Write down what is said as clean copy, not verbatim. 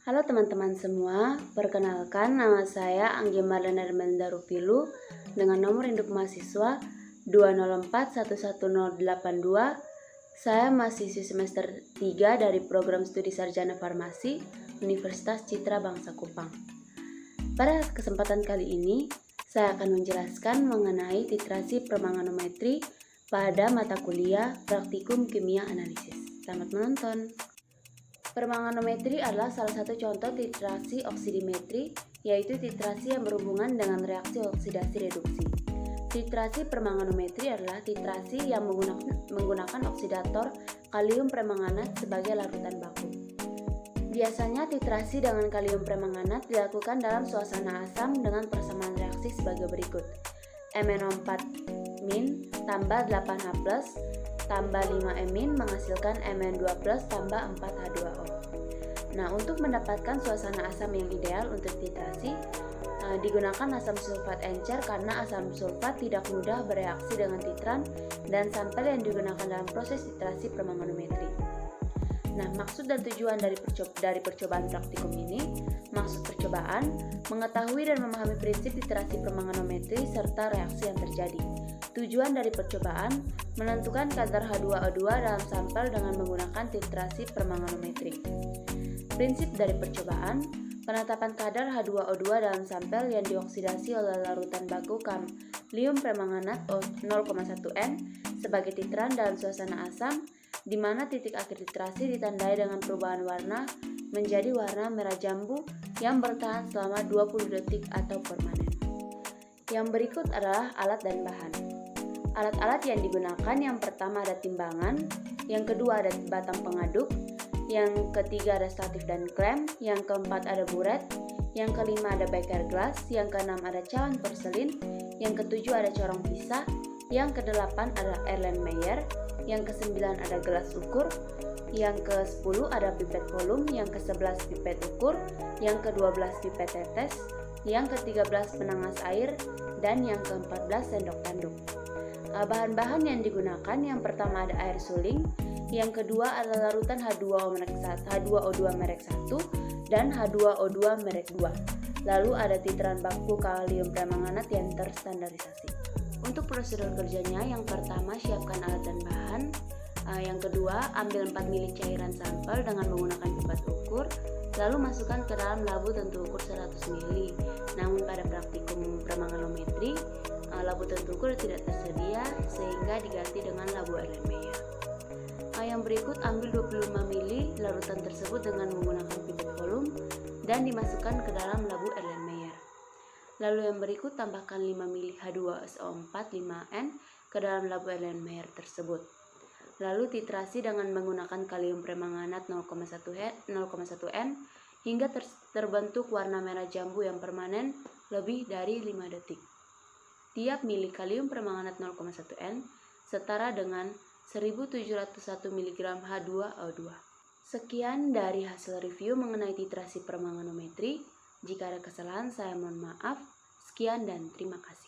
Halo teman-teman semua, perkenalkan nama saya Anggi Marlena Armanda Rupilu dengan nomor induk mahasiswa 204111082. Saya mahasiswi semester 3 dari program studi sarjana farmasi Universitas Citra Bangsa Kupang. Pada kesempatan kali ini, saya akan menjelaskan mengenai titrasi permanganometri pada mata kuliah Praktikum Kimia Analisis. Selamat menonton. Permanganometri adalah salah satu contoh titrasi oksidimetri, yaitu titrasi yang berhubungan dengan reaksi oksidasi reduksi. Titrasi permanganometri adalah titrasi yang menggunakan oksidator kalium permanganat sebagai larutan baku. Biasanya titrasi dengan kalium permanganat dilakukan dalam suasana asam dengan persamaan reaksi sebagai berikut. MnO4- tambah 8H+, tambah 5-amin menghasilkan Mn2+ tambah 4H2O. Nah, untuk mendapatkan suasana asam yang ideal untuk titrasi, digunakan asam sulfat encer karena asam sulfat tidak mudah bereaksi dengan titran dan sampel yang digunakan dalam proses titrasi permanganometri. Nah, maksud dan tujuan dari percobaan praktikum ini, maksud percobaan, mengetahui dan memahami prinsip titrasi permanganometri serta reaksi yang terjadi. Tujuan dari percobaan, menentukan kadar H2O2 dalam sampel dengan menggunakan titrasi permanganometri. Prinsip dari percobaan, penetapan kadar H2O2 dalam sampel yang dioksidasi oleh larutan baku kalium permanganat 0,1N sebagai titran dalam suasana asam, di mana titik akhir titrasi ditandai dengan perubahan warna menjadi warna merah jambu yang bertahan selama 20 detik atau permanen. Yang berikut adalah alat dan bahan. Alat-alat yang digunakan, yang pertama ada timbangan, yang kedua ada batang pengaduk, yang ketiga ada statif dan klem, yang keempat ada buret, yang kelima ada beker gelas, yang keenam ada cawan porselin, yang ketujuh ada corong pisah, yang kedelapan ada Erlenmeyer, yang kesembilan ada gelas ukur, yang ke-10 ada pipet volum, yang ke-11 pipet ukur, yang ke-12 pipet tetes, yang ke-13 penangas air, dan yang ke-14 sendok tanduk. Bahan-bahan yang digunakan, yang pertama ada air suling, yang kedua adalah larutan H2O2 merek 1 dan H2O2 merek 2. Lalu ada titran baku kalium permanganat yang terstandarisasi. Untuk prosedur kerjanya, yang pertama siapkan alat dan bahan. Yang kedua, ambil 4 ml cairan sampel dengan menggunakan pipet ukur, lalu masukkan ke dalam labu tentu ukur 100 ml. Namun pada praktikum permanganometri, labu tentu ukur tidak tersedia sehingga diganti dengan labu Erlenmeyer. Yang berikut, ambil 25 ml larutan tersebut dengan menggunakan pipet volum dan dimasukkan ke dalam labu Erlenmeyer. Lalu yang berikut, tambahkan 5 ml H2SO4 5N ke dalam labu Erlenmeyer tersebut. Lalu titrasi dengan menggunakan kalium permanganat 0,1N hingga terbentuk warna merah jambu yang permanen lebih dari 5 detik. Tiap mili kalium permanganat 0,1N setara dengan 1701 mg H2O2. Sekian dari hasil review mengenai titrasi permanganometri. Jika ada kesalahan, saya mohon maaf. Sekian dan terima kasih.